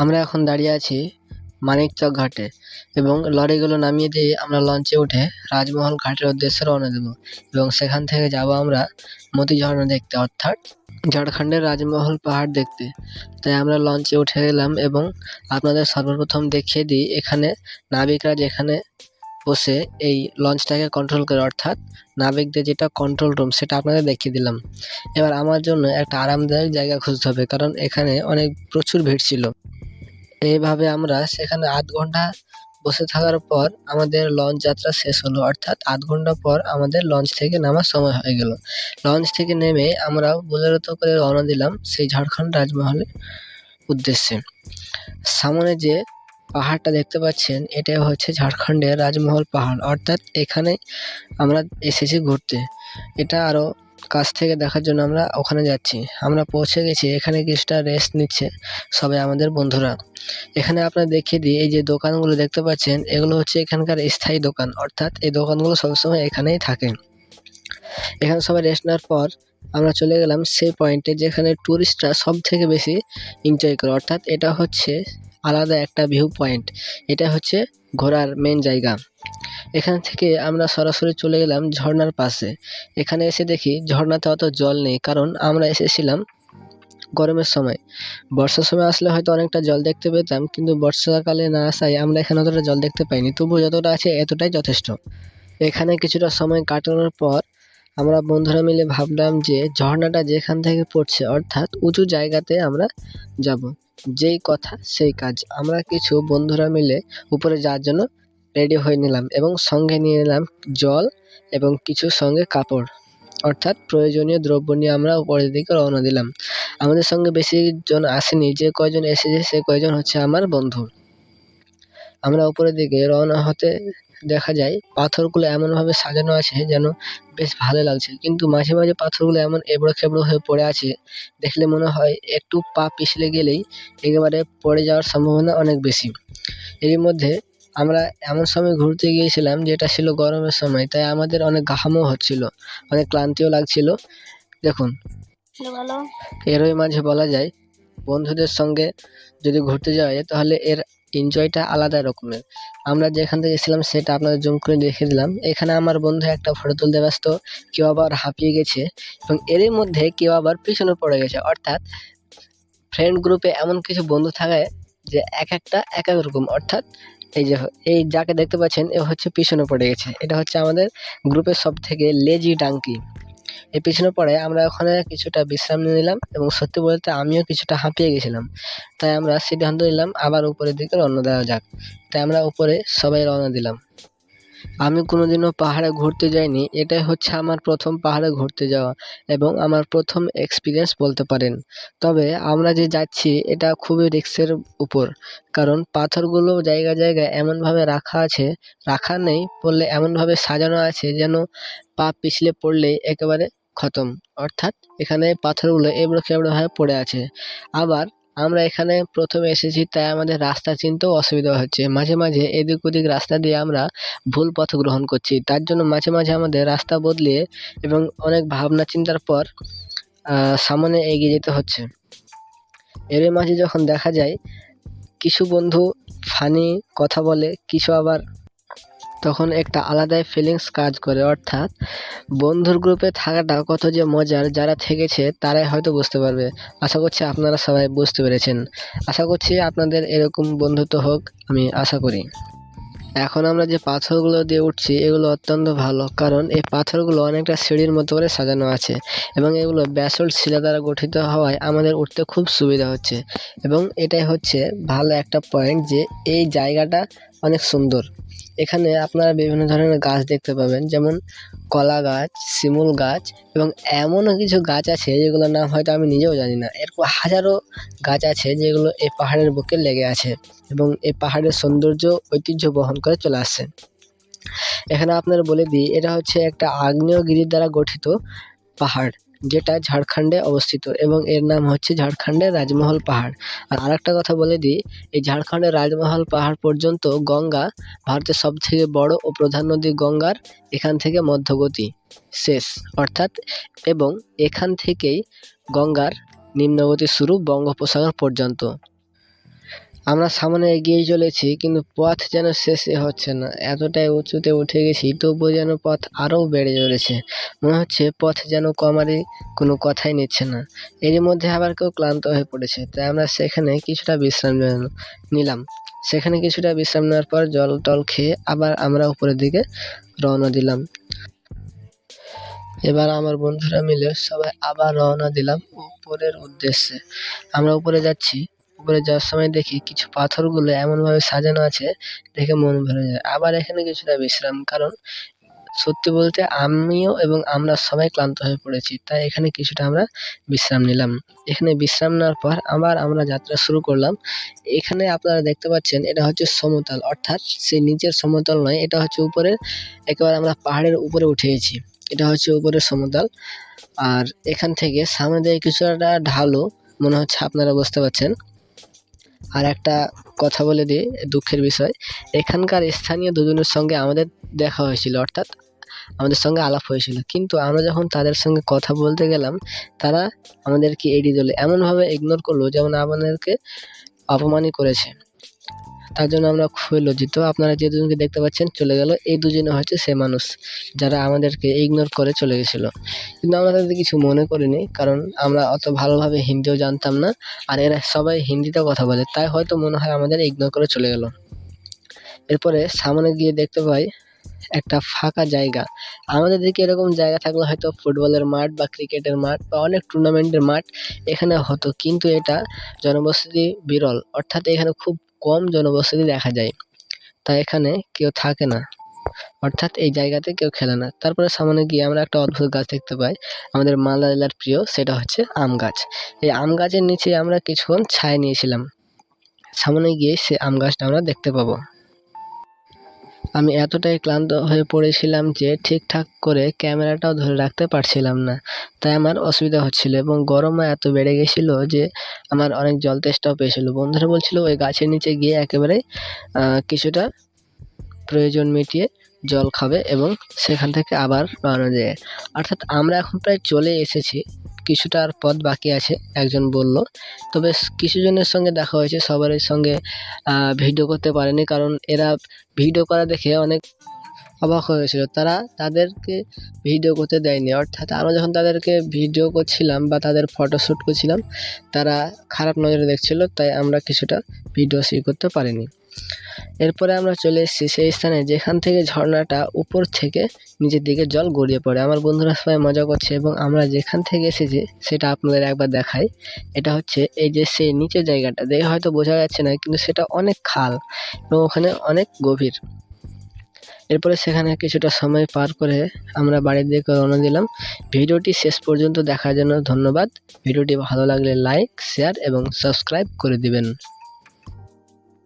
আমরা এখন দাঁড়িয়ে আছি মানিকচক ঘাটে এবং লরিগুলো নামিয়ে দিয়ে আমরা লঞ্চে উঠে রাজমহল ঘাটের উদ্দেশ্যে রওনা দেব এবং সেখান থেকে যাব আমরা মতি ঝর্ণা দেখতে, অর্থাৎ ঝাড়খণ্ডের রাজমহল পাহাড় দেখতে। তাই আমরা লঞ্চে উঠে গেলাম এবং আপনাদের সর্বপ্রথম দেখিয়ে দিই এখানে নাবিকরা যেখানে বসে এই লঞ্চটাকে কন্ট্রোল করে, অর্থাৎ নাবিকদের যেটা কন্ট্রোল রুম সেটা আপনাদের দেখিয়ে দিলাম। এবার আমার জন্য একটা আরামদায়ক জায়গা খুঁজতে হবে, কারণ এখানে প্রচুর ভিড় ছিল। এইভাবে আমরা সেখানে আধ ঘন্টা বসে থাকার পর আমাদের লঞ্চ যাত্রা শেষ হলো, অর্থাৎ আধ ঘন্টা পর আমাদের লঞ্চ থেকে নামার সময় হয়ে গেল। লঞ্চ থেকে নেমে আমরা বোলেরোতে করে রওনা দিলাম সেই ঝাড়খণ্ড রাজমহলের উদ্দেশ্যে। সামনে যে পাহাড়টা দেখতে পাচ্ছেন এটাই হচ্ছে ঝাড়খণ্ডের রাজমহল পাহাড়, অর্থাৎ এখানে আমরা এসেছি ঘুরতে। এটা আরো কাছ থেকে দেখার জন্য আমরা ওখানে যাচ্ছি। আমরা পৌঁছে গেছি, এখানে কিছুটা রেস্ট নিচ্ছে সবাই আমাদের বন্ধুরা। এখানে আপনারা দেখিয়ে দিই, এই যে দোকানগুলো দেখতে পাচ্ছেন এগুলো হচ্ছে এখানকার স্থায়ী দোকান, অর্থাৎ এই দোকানগুলো সবসময় এখানেই থাকে। এখানে সবাই রেস্ট নেওয়ার পর আমরা চলে গেলাম সেই পয়েন্টে যেখানে টুরিস্টরা সব থেকে বেশি এনজয় করে, অর্থাৎ এটা হচ্ছে আলাদা একটা ভিউ পয়েন্ট। এটা হচ্ছে ঘোরার মেন জায়গা। এখান থেকে আমরা সরাসরি চলে গেলাম ঝর্ণার পাশে। এখানে এসে দেখি ঝর্ণাতে অত জল নেই, কারণ আমরা এসেছিলাম গরমের সময়। বর্ষার সময় আসলে হয়তো অনেকটা জল দেখতে পেতাম, কিন্তু বর্ষাকালে না আসায় আমরা এখানে অতটা জল দেখতে পাইনি। তবু যতটা আছে এতটাই যথেষ্ট। এখানে কিছুটা সময় কাটানোর পর আমরা বন্ধুরা মিলে ভাবলাম যে ঝর্ণাটা যেখান থেকে পড়ছে, অর্থাৎ উঁচু জায়গাতে আমরা যাব। যেই কথা সেই কাজ। আমরা কিছু বন্ধুরা মিলে উপরে যাওয়ার জন্য রেডি হয়ে নিলাম এবং সঙ্গে নিয়ে নিলাম জল এবং কিছু সঙ্গে কাপড়, অর্থাৎ প্রয়োজনীয় দ্রব্য নিয়ে আমরা উপরের দিকে রওনা দিলাম। আমাদের সঙ্গে বেশি জন আসেনি, যে কয়জন এসেছে সে কয়জন হচ্ছে আমার বন্ধু। আমরা উপরের দিকে রওনা হতে দেখা যায় পাথরগুলো এমনভাবে সাজানো আছে যেন বেশ ভালো লাগছে, কিন্তু মাঝে মাঝে পাথরগুলো এমন এবড়ো খেবড়ো হয়ে পড়ে আছে, দেখলে মনে হয় একটু পা পিছলে গেলেই একেবারে পড়ে যাওয়ার সম্ভাবনা অনেক বেশি। এরই মধ্যে আমরা এমন সময় ঘুরতে গিয়েছিলাম যেটা ছিল গরমের সময়, তাই আমাদের অনেক ঘামও হচ্ছিল, অনেক ক্লান্তিও লাগছিল। দেখুন, এরই মাঝে বলা যায় বন্ধুদের সঙ্গে যদি ঘুরতে যাওয়া যায় তাহলে এর এনজয়টা আলাদা রকমের। আমরা যেখান থেকে এসেছিলাম সেটা আপনাদের জুম করে দেখিয়ে দিলাম। এখানে আমার বন্ধু একটা ফটো তুলতে ব্যস্ত, কেউ আবার হাঁপিয়ে গেছে এবং এরই মধ্যে কেউ আবার পিছনে পড়ে গেছে। অর্থাৎ ফ্রেন্ড গ্রুপে এমন কিছু বন্ধু থাকায় যে একটা এক এক রকম। অর্থাৎ এই যাকে দেখতে পাচ্ছেন এ হচ্ছে পিছনে পড়ে গেছে, এটা হচ্ছে আমাদের গ্রুপের সব থেকে লেজি ডাঙ্কি। এই পিছনে পড়ে আমরা ওখানে কিছুটা বিশ্রাম নিয়ে নিলাম এবং সত্যি বলতে আমিও কিছুটা হাঁপিয়ে গেছিলাম। তাই আমরা সিদ্ধান্ত নিলাম আবার উপরের দিকে রওনা দেওয়া যাক। তাই আমরা উপরে সবাই রওনা দিলাম। আমি কোনোদিনও পাহাড়ে ঘুরতে যাইনি, এটাই হচ্ছে আমার প্রথম পাহাড়ে ঘুরতে যাওয়া এবং আমার প্রথম এক্সপিরিয়েন্স বলতে পারেন। তবে আমরা যে যাচ্ছি এটা খুবই রিস্কের উপর, কারণ পাথরগুলো জায়গায় জায়গায় এমনভাবে রাখা নেই বললে এমনভাবে সাজানো আছে যেন পা পিছলে পড়লেই একেবারে খতম। অর্থাৎ এখানে পাথরগুলো এবড়ো খেবড়ো হয়ে পড়ে আছে। আবার আমরা এখানে প্রথমে এসেছি, তাই আমাদের রাস্তা চিনতেও অসুবিধা হচ্ছে। মাঝে মাঝে এদিক ওদিক রাস্তা দিয়ে আমরা ভুল পথ গ্রহণ করছি, তার জন্য মাঝে মাঝে আমাদের রাস্তা বদলিয়ে এবং অনেক ভাবনা চিন্তার পর সামনে এগিয়ে যেতে হচ্ছে। এর মাঝে যখন দেখা যায় কিছু বন্ধু ফানি কথা বলে, কিছু আবার তখন একটা আলাদাই ফিলিংস কাজ করে। অর্থাৎ বন্ধুর গ্রুপে থাকাটা কত যে মজার, যারা থেকেছে তারাই হয়তো বুঝতে পারবে। আশা করছি আপনারা সবাই বুঝতে পেরেছেন। আশা করছি আপনাদের এরকম বন্ধুত্ব হোক, আমি আশা করি। এখন আমরা যে পাথরগুলো দিয়ে উঠছি এগুলো অত্যন্ত ভালো, কারণ এই পাথরগুলো অনেকটা সিঁড়ির মতো করে সাজানো আছে এবং এগুলো ব্যাসল্ট শিলা দ্বারা গঠিত হওয়ায় আমাদের উঠতে খুব সুবিধা হচ্ছে। এবং এটাই হচ্ছে ভালো একটা পয়েন্ট যে এই জায়গাটা অনেক সুন্দর। এখানে আপনারা বিভিন্ন ধরনের গাছ দেখতে পাবেন, যেমন কলা গাছ, শিমুল গাছ এবং এমনও কিছু গাছ আছে যেগুলোর নাম হয়তো আমি নিজেও জানি না। এরকম হাজারো গাছ আছে যেগুলো এই পাহাড়ের বুকে লেগে আছে এবং এই পাহাড়ের সৌন্দর্য ঐতিহ্য বহন করে চলে আসছে। এখানে আপনারা বলে দিই, এটা হচ্ছে একটা আগ্নেয়গিরির দ্বারা গঠিত পাহাড়, যেটা ঝাড়খণ্ডে অবস্থিত এবং এর নাম হচ্ছে ঝাড়খণ্ডের রাজমহল পাহাড়। আর আরেকটা কথা বলে দিই, এই ঝাড়খণ্ডের রাজমহল পাহাড় পর্যন্ত গঙ্গা, ভারতের সব থেকে বড় ও প্রধান নদী গঙ্গার এখান থেকে মধ্যগতি শেষ, অর্থাৎ এবং এখান থেকেই গঙ্গার নিম্নগতি শুরু বঙ্গোপসাগর পর্যন্ত। আমরা সামনে এগিয়ে চলেছি, কিন্তু পথ যেন শেষই হচ্ছে না। এতটাই উঁচুতে উঠে গেছি, তবুও যেন পথ আরও বেড়ে চলেছে। মনে হচ্ছে পথ যেন কমারই কোনো কথাই নিচ্ছে না। এরই মধ্যে আবার কেউ ক্লান্ত হয়ে পড়েছে, তাই আমরা সেখানে কিছুটা বিশ্রাম নিলাম। সেখানে কিছুটা বিশ্রাম নেওয়ার পর জল টল খেয়ে আবার আমরা উপরের দিকে রওনা দিলাম। এবার আমার বন্ধুরা মিলে সবাই আবার রওনা দিলাম উপরের উদ্দেশ্যে। আমরা উপরে যাচ্ছি। উপরে যাওয়ার সময় দেখি কিছু পাথরগুলো এমনভাবে সাজানো আছে, দেখে মন ভরে যায়। আবার এখানে কিছুটা বিশ্রাম, কারণ সত্যি বলতে আমিও এবং আমরা সবাই ক্লান্ত হয়ে পড়েছি, তাই এখানে কিছুটা আমরা বিশ্রাম নিলাম। এখানে বিশ্রাম নেওয়ার পর আবার আমরা যাত্রা শুরু করলাম। এখানে আপনারা দেখতে পাচ্ছেন এটা হচ্ছে সমতল, অর্থাৎ সেই নিচের সমতল নয়, এটা হচ্ছে উপরের, একেবারে আমরা পাহাড়ের উপরে উঠে গেছি। এটা হচ্ছে উপরের সমতল। আর এখান থেকে সামনে দিয়ে কিছুটা ঢালু, মনে হচ্ছে আপনারা বুঝতে পারছেন। আর একটা কথা বলে দিই, দুঃখের বিষয়, এখানকার স্থানীয় দুজনের সঙ্গে আমাদের দেখা হয়েছিল, অর্থাৎ আমাদের সঙ্গে আলাপ হয়েছিল, কিন্তু আমরা যখন তাদের সঙ্গে কথা বলতে গেলাম, তারা আমাদেরকে এড়িয়ে দিল, এমনভাবে ইগনোর করলো যেমন আমাদেরকে অপমানই করেছে। তার জন্য আমরা খুবই লজ্জিত। আপনারা যে দুজনকে দেখতে পাচ্ছেন চলে গেল, এই দুজনে হচ্ছে সে মানুষ যারা আমাদেরকে ইগনোর করে চলে গেছিল। কিন্তু আমরা তাদের কিছু মনে করিনি, কারণ আমরা অত ভালোভাবে হিন্দিও জানতাম না, আর এরা সবাই হিন্দিতে কথা বলে, তাই হয়তো মনে হয় আমাদের ইগনোর করে চলে গেল। এরপরে সামনে গিয়ে দেখতে পাই একটা ফাঁকা জায়গা। আমাদের দিকে এরকম জায়গা থাকলে হয়তো ফুটবলের মাঠ বা ক্রিকেটের মাঠ বা অনেক টুর্নামেন্টের মাঠ এখানে হতো, কিন্তু এটা জনবসতি বিরল, অর্থাৎ এখানে খুব কম জনবসতি দেখা যায়, তাই এখানে কেউ থাকে না, অর্থাৎ এই জায়গাতে কেউ খেলে না। তারপরে সামনে গিয়ে আমরা একটা অদ্ভুত গাছ দেখতে পাই, আমাদের মালদা জেলার প্রিয়, সেটা হচ্ছে আম গাছ। এই আম গাছের নিচে আমরা কিছুক্ষণ ছায়া নিয়েছিলাম। সামনে গিয়ে সে আম গাছটা আমরা দেখতে পাবো। আমি এতটাই ক্লান্ত হয়ে পড়েছিলাম যে ঠিকঠাক করে ক্যামেরাটাও ধরে রাখতে পারছিলাম না, তাই আমার অসুবিধা হচ্ছিল, এবং গরমও এত বেড়ে গেছিল যে আমার অনেক জল তেষ্টাও পেয়েছিল। বন্ধুরা বলছিল ওই গাছের নিচে গিয়ে একেবারে কিছুটা প্রয়োজন মিটিয়ে জল খাবে এবং সেখান থেকে আবার রওনা দেবে। অর্থাৎ আমরা এখন প্রায় চলে এসেছি, কিছুটা আর পথ বাকি আছে একজন বলল। তবে কিছু জনের সঙ্গে দেখা হয়েছে, সবারই সঙ্গে ভিডিও করতে পারেনি, কারণ এরা ভিডিও করা দেখে অনেক অবাক হয়েছিল। তারা তাদেরকে ভিডিও করতে দেয়নি, অর্থাৎ আমরা যখন তাদেরকে ভিডিও করছিলাম বা তাদের ফটোশ্যুট করছিলাম, তারা খারাপ নজরে দেখছিল, তাই আমরা কিছুটা ভিডিও করতে পারিনি। এরপরে আমরা চলে এসেছি সেই স্থানে যেখান থেকে ঝর্ণাটা উপর থেকে নিচের দিকে জল গড়িয়ে পড়ে। আমার বন্ধুরা সবাই মজা করছে, এবং আমরা যেখান থেকে এসেছি সেটা আপনাদের একবার দেখাই। এটা হচ্ছে এই যে সেই নিচের জায়গাটা, দেখে হয়তো বোঝা যাচ্ছে না, কিন্তু সেটা অনেক খাল এবং ওখানে অনেক গভীর। এরপরে সেখানে কিছুটা সময় পার করে আমরা বাড়ির দিকে রওনা দিলাম। ভিডিওটি শেষ পর্যন্ত দেখার জন্য ধন্যবাদ। ভিডিওটি ভালো লাগলে লাইক, শেয়ার এবং সাবস্ক্রাইব করে দিবেন।